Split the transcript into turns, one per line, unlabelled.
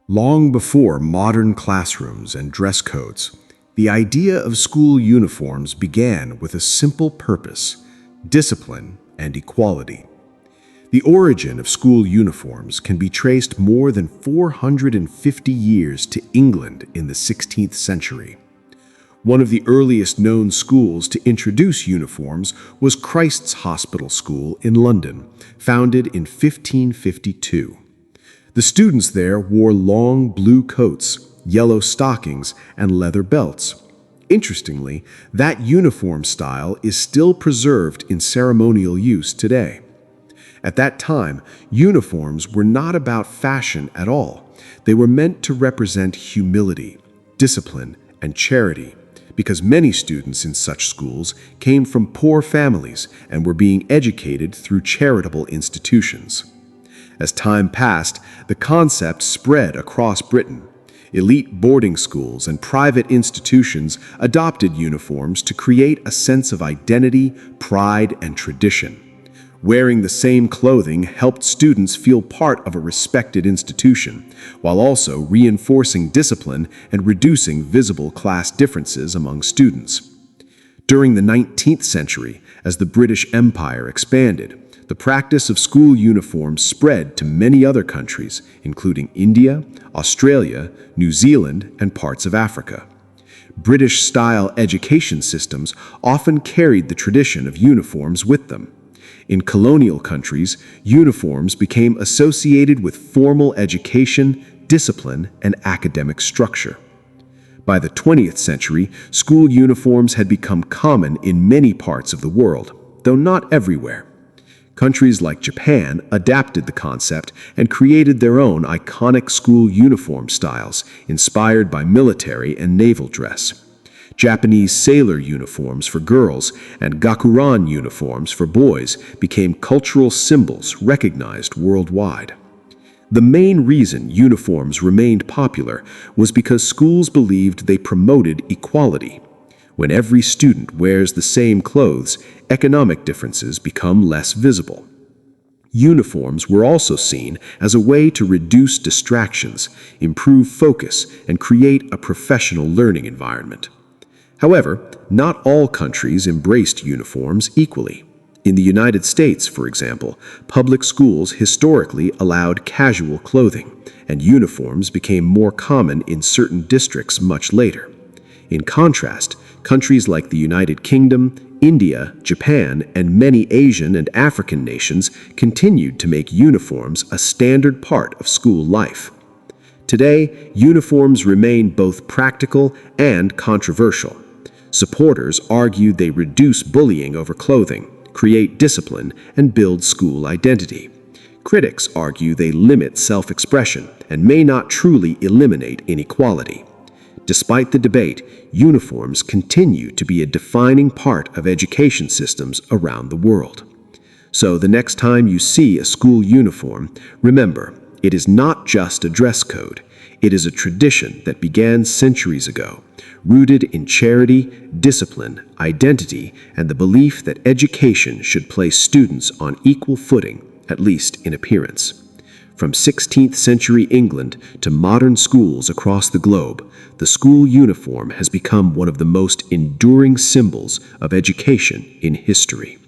Long before modern classrooms and dress codes, the idea of school uniforms began with a simple purpose: discipline and equality. The origin of school uniforms can be traced more than 450 years to England in the 16th century. One of the earliest known schools to introduce uniforms was Christ's Hospital School in London, founded in 1552. The students there wore long blue coats, yellow stockings, and leather belts. Interestingly, that uniform style is still preserved in ceremonial use today. At that time, uniforms were not about fashion at all. They were meant to represent humility, discipline, and charity, because many students in such schools came from poor families and were being educated through charitable institutions. As time passed, the concept spread across Britain. Elite boarding schools and private institutions adopted uniforms to create a sense of identity, pride, and tradition. Wearing the same clothing helped students feel part of a respected institution, while also reinforcing discipline and reducing visible class differences among students. During the 19th century, as the British Empire expanded, the practice of school uniforms spread to many other countries, including India, Australia, New Zealand, and parts of Africa. British-style education systems often carried the tradition of uniforms with them. In colonial countries, uniforms became associated with formal education, discipline, and academic structure. By the 20th century, school uniforms had become common in many parts of the world, though not everywhere. Countries like Japan adapted the concept and created their own iconic school uniform styles, inspired by military and naval dress. Japanese sailor uniforms for girls and gakuran uniforms for boys became cultural symbols recognized worldwide. The main reason uniforms remained popular was because schools believed they promoted equality. When every student wears the same clothes, economic differences become less visible. Uniforms were also seen as a way to reduce distractions, improve focus, and create a professional learning environment. However, not all countries embraced uniforms equally. In the United States, for example, public schools historically allowed casual clothing, and uniforms became more common in certain districts much later. In contrast, countries like the United Kingdom, India, Japan, and many Asian and African nations continued to make uniforms a standard part of school life. Today, uniforms remain both practical and controversial. Supporters argue they reduce bullying over clothing, create discipline, and build school identity. Critics argue they limit self-expression and may not truly eliminate inequality. Despite the debate, uniforms continue to be a defining part of education systems around the world. So the next time you see a school uniform, remember, it is not just a dress code. It is a tradition that began centuries ago, rooted in charity, discipline, identity, and the belief that education should place students on equal footing, at least in appearance. From 16th century England to modern schools across the globe, the school uniform has become one of the most enduring symbols of education in history.